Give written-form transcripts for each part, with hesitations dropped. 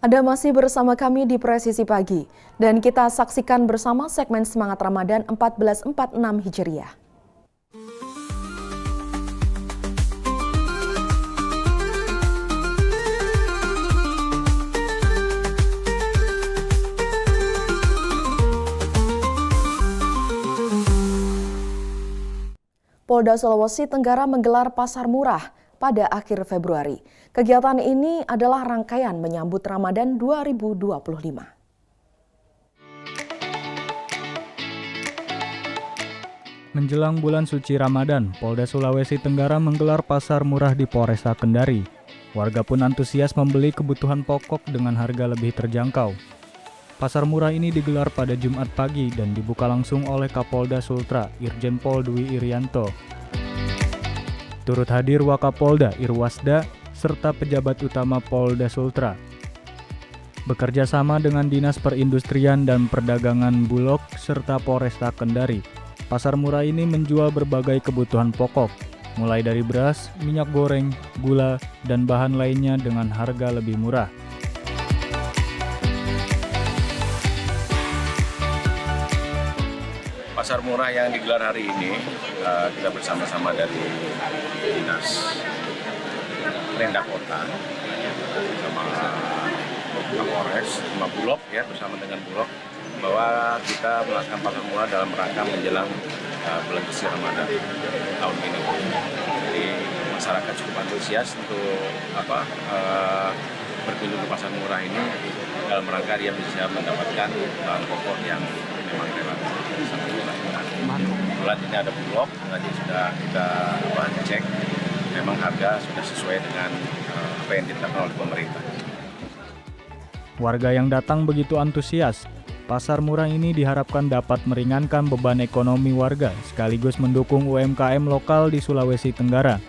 Anda masih bersama kami di Presisi Pagi, dan kita saksikan bersama segmen Semangat Ramadan 1446 Hijriah. Polda Sulawesi Tenggara menggelar pasar murah pada akhir Februari. Kegiatan ini adalah rangkaian menyambut Ramadan 2025. Menjelang bulan suci Ramadan, Polda Sulawesi Tenggara menggelar pasar murah di Polresta Kendari. Warga pun antusias membeli kebutuhan pokok dengan harga lebih terjangkau. Pasar murah ini digelar pada Jumat pagi dan dibuka langsung oleh Kapolda Sultra, Irjen Pol Dwi Irianto. Turut hadir Wakapolda Irwasda serta pejabat utama Polda Sultra. Bekerja sama dengan Dinas Perindustrian dan Perdagangan Bulog serta Polresta Kendari, pasar murah ini menjual berbagai kebutuhan pokok, mulai dari beras, minyak goreng, gula, dan bahan lainnya dengan harga lebih murah. Pasar murah yang digelar hari ini, kita bersama-sama dari Dinas Perindak Kota, sama Kapolres, sama Bulog ya, bersama dengan Bulog, bahwa kita melakukan pasar murah dalam rangka menjelang bulan suci Ramadan tahun ini. Jadi masyarakat cukup antusias untuk berkunjung ke pasar murah ini dalam rangka dia bisa mendapatkan bahan pokok yang memang relatif sangat murah. Kebetulan ini ada Bulog, tadi sudah kita cek, memang harga sudah sesuai dengan apa yang ditetapkan oleh pemerintah. Warga yang datang begitu antusias. Pasar murah ini diharapkan dapat meringankan beban ekonomi warga sekaligus mendukung UMKM lokal di Sulawesi Tenggara.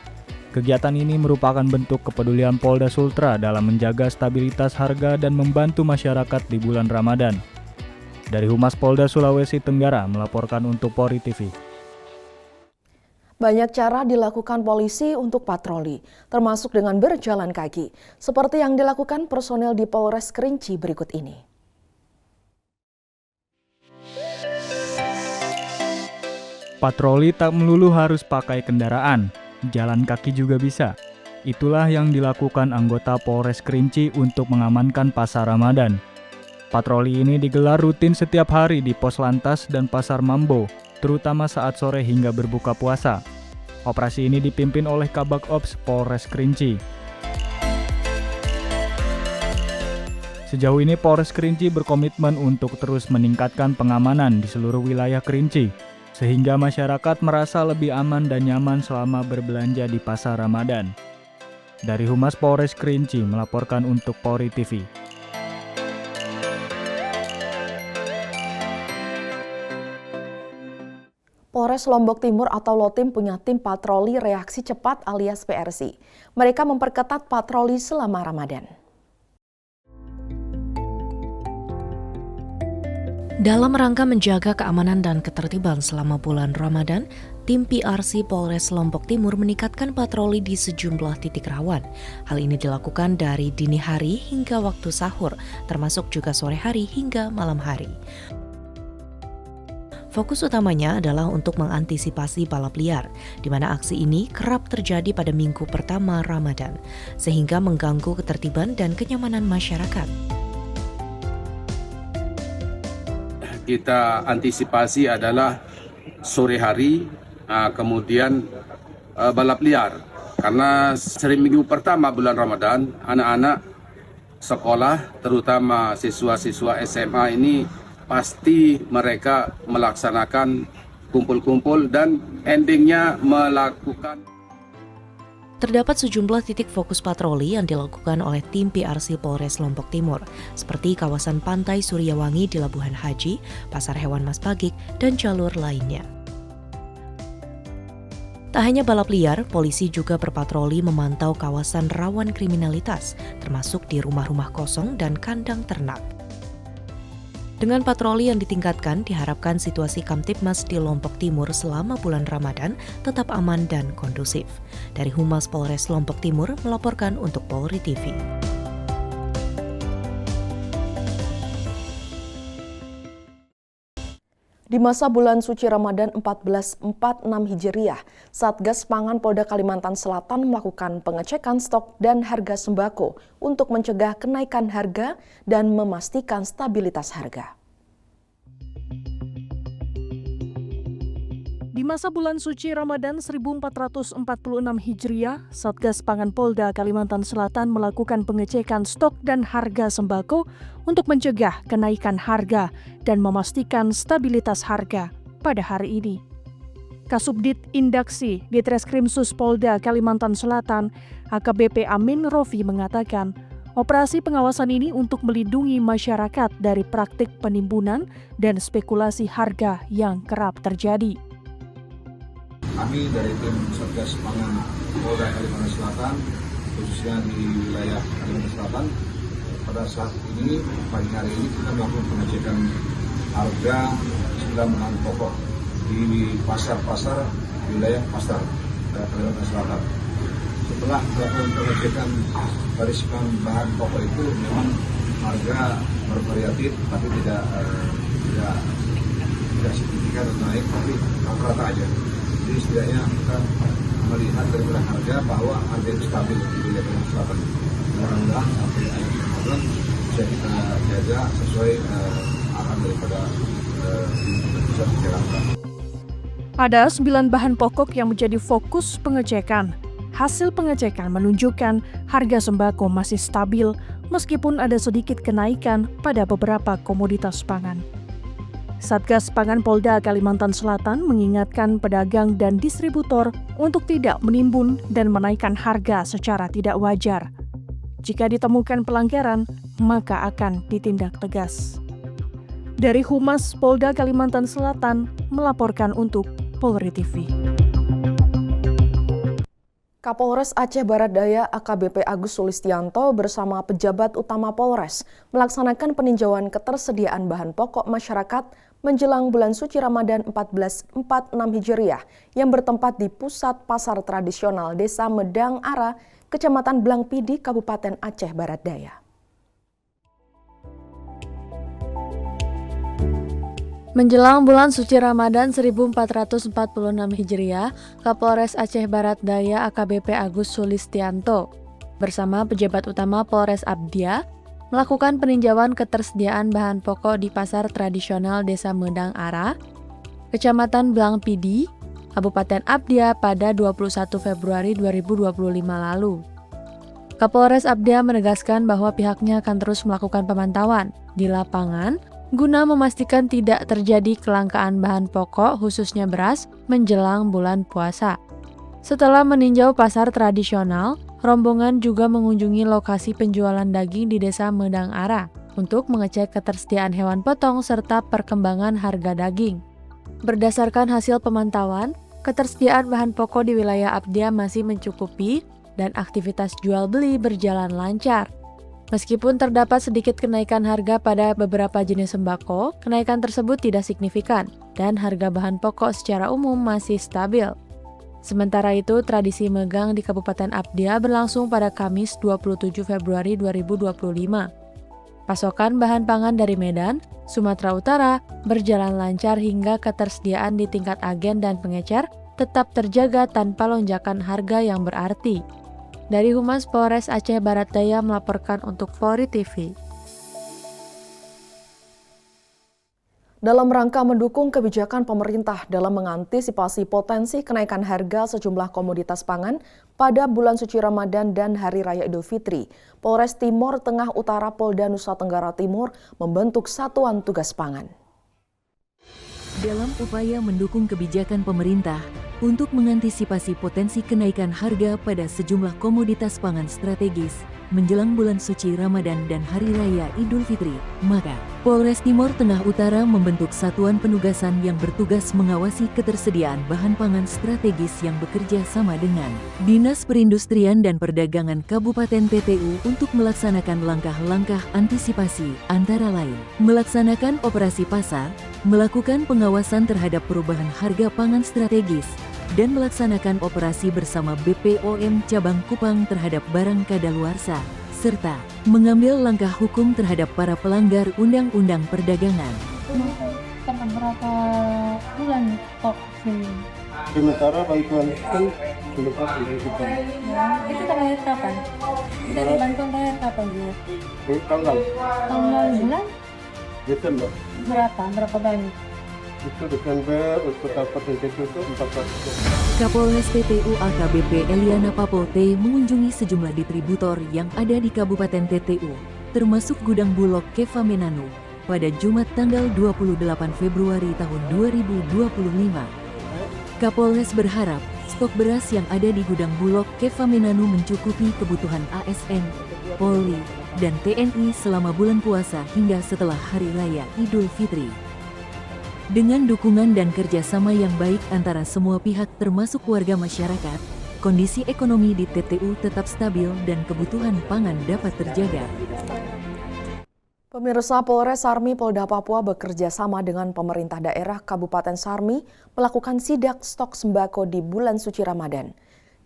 Kegiatan ini merupakan bentuk kepedulian Polda Sultra dalam menjaga stabilitas harga dan membantu masyarakat di bulan Ramadan. Dari Humas Polda Sulawesi Tenggara melaporkan untuk Polri TV. Banyak cara dilakukan polisi untuk patroli, termasuk dengan berjalan kaki, seperti yang dilakukan personel di Polres Kerinci berikut ini. Patroli tak melulu harus pakai kendaraan, jalan kaki juga bisa. Itulah yang dilakukan anggota Polres Kerinci untuk mengamankan pasar Ramadan. Patroli ini digelar rutin setiap hari di Pos Lantas dan Pasar Mambo, terutama saat sore hingga berbuka puasa. Operasi ini dipimpin oleh Kabak Ops Polres Kerinci. Sejauh ini Polres Kerinci berkomitmen untuk terus meningkatkan pengamanan di seluruh wilayah Kerinci, sehingga masyarakat merasa lebih aman dan nyaman selama berbelanja di pasar Ramadan. Dari Humas Polres Kerinci melaporkan untuk Polri TV. Polres Lombok Timur atau Lotim punya tim patroli reaksi cepat alias PRC. Mereka memperketat patroli selama Ramadan. Dalam rangka menjaga keamanan dan ketertiban selama bulan Ramadan, tim PRC Polres Lombok Timur meningkatkan patroli di sejumlah titik rawan. Hal ini dilakukan dari dini hari hingga waktu sahur, termasuk juga sore hari hingga malam hari. Fokus utamanya adalah untuk mengantisipasi balap liar, di mana aksi ini kerap terjadi pada minggu pertama Ramadan, sehingga mengganggu ketertiban dan kenyamanan masyarakat. Kita antisipasi adalah sore hari, kemudian balap liar. Karena seri minggu pertama bulan Ramadan, anak-anak sekolah, terutama siswa-siswa SMA ini, pasti mereka melaksanakan kumpul-kumpul dan endingnya melakukan. Terdapat sejumlah titik fokus patroli yang dilakukan oleh tim PRC Polres Lombok Timur, seperti kawasan Pantai Suryawangi di Labuhan Haji, Pasar Hewan Mas Pagik, dan jalur lainnya. Tak hanya balap liar, polisi juga berpatroli memantau kawasan rawan kriminalitas, termasuk di rumah-rumah kosong dan kandang ternak. Dengan patroli yang ditingkatkan, diharapkan situasi Kamtibmas di Lombok Timur selama bulan Ramadan tetap aman dan kondusif. Dari Humas Polres Lombok Timur melaporkan untuk Polri TV. Di masa bulan suci Ramadan 1446 Hijriah, Satgas Pangan Polda Kalimantan Selatan melakukan pengecekan stok dan harga sembako untuk mencegah kenaikan harga dan memastikan stabilitas harga. Di masa bulan suci Ramadan 1446 Hijriah, Satgas Pangan Polda Kalimantan Selatan melakukan pengecekan stok dan harga sembako untuk mencegah kenaikan harga dan memastikan stabilitas harga pada hari ini. Kasubdit Indaksi Ditreskrimsus Polda Kalimantan Selatan, AKBP Amin Rofi mengatakan, operasi pengawasan ini untuk melindungi masyarakat dari praktik penimbunan dan spekulasi harga yang kerap terjadi. Kami dari tim Satgas Pangan Polda Kalimantan Selatan, khususnya di wilayah Kalimantan Selatan, pada saat ini, pagi hari ini kita melakukan pengecekan harga 9 bahan pokok di pasar-pasar wilayah pasar Kalimantan Selatan. Setelah melakukan pengecekan dari 9 bahan pokok itu, memang harga bervariatif, tapi tidak signifikan naik, tapi rata-rata aja. Jadi setidaknya kita melihat dari harga bahwa harga itu stabil di wilayah Kalimantan Selatan. Mudah-mudahan sampai akhir Ramadan bisa kita jaga sesuai arahan daripada pusat Jakarta. Ada 9 bahan pokok yang menjadi fokus pengecekan. Hasil pengecekan menunjukkan harga sembako masih stabil meskipun ada sedikit kenaikan pada beberapa komoditas pangan. Satgas Pangan Polda Kalimantan Selatan mengingatkan pedagang dan distributor untuk tidak menimbun dan menaikkan harga secara tidak wajar. Jika ditemukan pelanggaran, maka akan ditindak tegas. Dari Humas Polda Kalimantan Selatan melaporkan untuk Polri TV. Kapolres Aceh Barat Daya AKBP Agus Sulistianto bersama pejabat utama Polres melaksanakan peninjauan ketersediaan bahan pokok masyarakat menjelang bulan suci Ramadan 1446 Hijriah yang bertempat di pusat pasar tradisional Desa Medang Ara, Kecamatan Blangpidi, Kabupaten Aceh Barat Daya. Menjelang bulan suci Ramadan 1446 Hijriah, Kapolres Aceh Barat Daya AKBP Agus Sulistianto bersama pejabat utama Polres Abdia melakukan peninjauan ketersediaan bahan pokok di pasar tradisional Desa Medang Ara, Kecamatan Blangpidi, Kabupaten Abdia pada 21 Februari 2025 lalu. Kapolres Abdia menegaskan bahwa pihaknya akan terus melakukan pemantauan di lapangan guna memastikan tidak terjadi kelangkaan bahan pokok khususnya beras menjelang bulan puasa. Setelah meninjau pasar tradisional, rombongan juga mengunjungi lokasi penjualan daging di Desa Medang Ara untuk mengecek ketersediaan hewan potong serta perkembangan harga daging. Berdasarkan hasil pemantauan, ketersediaan bahan pokok di wilayah Abdia masih mencukupi dan aktivitas jual beli berjalan lancar. Meskipun terdapat sedikit kenaikan harga pada beberapa jenis sembako, kenaikan tersebut tidak signifikan dan harga bahan pokok secara umum masih stabil. Sementara itu, tradisi megang di Kabupaten Abdia berlangsung pada Kamis 27 Februari 2025. Pasokan bahan pangan dari Medan, Sumatera Utara berjalan lancar hingga ketersediaan di tingkat agen dan pengecer tetap terjaga tanpa lonjakan harga yang berarti. Dari Humas Polres Aceh Barat Daya melaporkan untuk Polri TV. Dalam rangka mendukung kebijakan pemerintah dalam mengantisipasi potensi kenaikan harga sejumlah komoditas pangan pada bulan suci Ramadan dan Hari Raya Idul Fitri, Polres Timor Tengah Utara Polda Nusa Tenggara Timur membentuk Satuan Tugas Pangan. Dalam upaya mendukung kebijakan pemerintah untuk mengantisipasi potensi kenaikan harga pada sejumlah komoditas pangan strategis menjelang bulan suci Ramadan dan Hari Raya Idul Fitri, maka Polres Timor Tengah Utara membentuk satuan penugasan yang bertugas mengawasi ketersediaan bahan pangan strategis yang bekerja sama dengan Dinas Perindustrian dan Perdagangan Kabupaten PTU untuk melaksanakan langkah-langkah antisipasi antara lain melaksanakan operasi pasar, melakukan pengawasan terhadap perubahan harga pangan strategis, dan melaksanakan operasi bersama BPOM Cabang Kupang terhadap barang kadaluarsa, serta mengambil langkah hukum terhadap para pelanggar Undang-Undang Perdagangan. berapa bulan kok sini? Sementara bantuan kan belum pasti kita. Itu terakhir kapan? Dari bantuan terakhir kapan Bu? Tanggal Tanggal bulan Desember berapa banyak? itu Desember untuk dapat itu 400. Kapolres TTU AKBP Eliana Papote mengunjungi sejumlah distributor yang ada di Kabupaten TTU, termasuk gudang Bulog Keva Menanu, pada Jumat tanggal 28 Februari tahun 2025. Kapolres berharap stok beras yang ada di gudang Bulog Keva Menanu mencukupi kebutuhan ASN, Polri, dan TNI selama bulan puasa hingga setelah Hari Raya Idul Fitri. Dengan dukungan dan kerjasama yang baik antara semua pihak termasuk warga masyarakat, kondisi ekonomi di TTU tetap stabil dan kebutuhan pangan dapat terjaga. Pemirsa, Polres Sarmi Polda Papua bekerja sama dengan pemerintah daerah Kabupaten Sarmi melakukan sidak stok sembako di bulan suci Ramadan.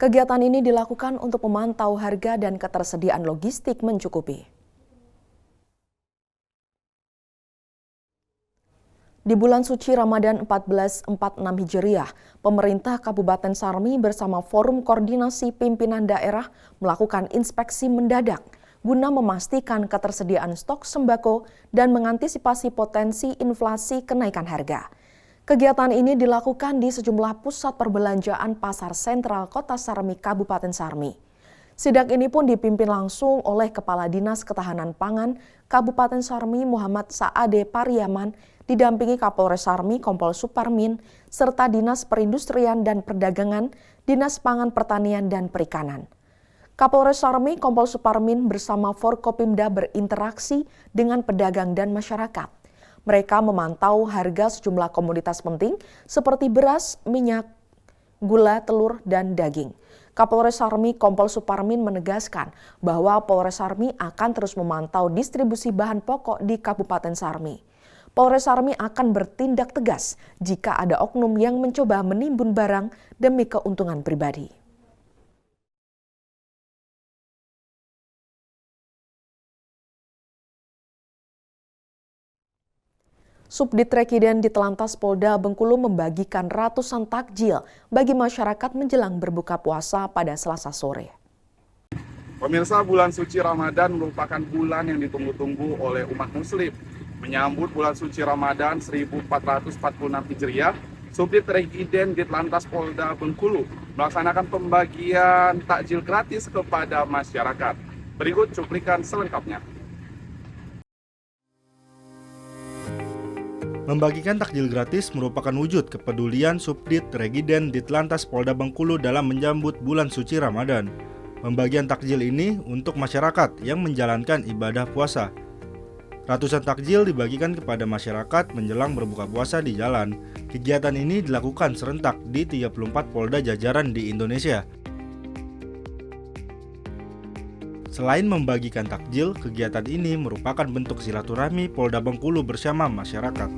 Kegiatan ini dilakukan untuk memantau harga dan ketersediaan logistik mencukupi. Di bulan suci Ramadan 1446 Hijriah, pemerintah Kabupaten Sarmi bersama Forum Koordinasi Pimpinan Daerah melakukan inspeksi mendadak guna memastikan ketersediaan stok sembako dan mengantisipasi potensi inflasi kenaikan harga. Kegiatan ini dilakukan di sejumlah pusat perbelanjaan Pasar Sentral Kota Sarmi, Kabupaten Sarmi. Sidak ini pun dipimpin langsung oleh Kepala Dinas Ketahanan Pangan Kabupaten Sarmi Muhammad Saade Pariaman, didampingi Kapolres Sarmi Kompol Suparmin, serta Dinas Perindustrian dan Perdagangan, Dinas Pangan Pertanian dan Perikanan. Kapolres Sarmi Kompol Suparmin bersama Forkopimda berinteraksi dengan pedagang dan masyarakat. Mereka memantau harga sejumlah komoditas penting seperti beras, minyak, gula, telur, dan daging. Kapolres Sarmi Kompol Suparmin menegaskan bahwa Polres Sarmi akan terus memantau distribusi bahan pokok di Kabupaten Sarmi. Polres Sarmi akan bertindak tegas jika ada oknum yang mencoba menimbun barang demi keuntungan pribadi. Subdit Rekiden Ditlantas Polda Bengkulu membagikan ratusan takjil bagi masyarakat menjelang berbuka puasa pada Selasa sore. Pemirsa, bulan suci Ramadan merupakan bulan yang ditunggu-tunggu oleh umat muslim. Menyambut bulan suci Ramadan 1446 Hijriah, Subdit Rekiden Ditlantas Polda Bengkulu melaksanakan pembagian takjil gratis kepada masyarakat. Berikut cuplikan selengkapnya. Membagikan takjil gratis merupakan wujud kepedulian Subdit Rekiden Ditlantas Polda Bengkulu dalam menyambut bulan suci Ramadan. Pembagian takjil ini untuk masyarakat yang menjalankan ibadah puasa. Ratusan takjil dibagikan kepada masyarakat menjelang berbuka puasa di jalan. Kegiatan ini dilakukan serentak di 34 polda jajaran di Indonesia. Selain membagikan takjil, kegiatan ini merupakan bentuk silaturahmi Polda Bengkulu bersama masyarakat.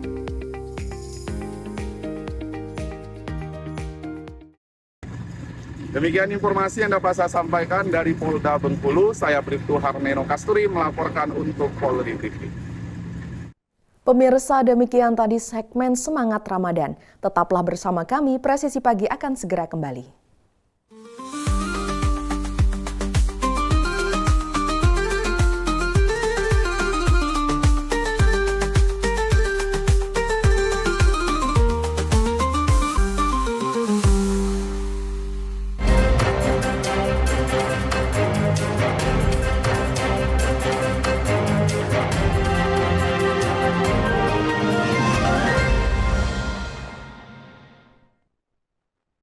Demikian informasi yang dapat saya sampaikan dari Polda Bengkulu. Saya Bribtu Harmeno Kasturi melaporkan untuk Polri TV. Pemirsa, demikian tadi segmen Semangat Ramadan. Tetaplah bersama kami, Presisi Pagi akan segera kembali.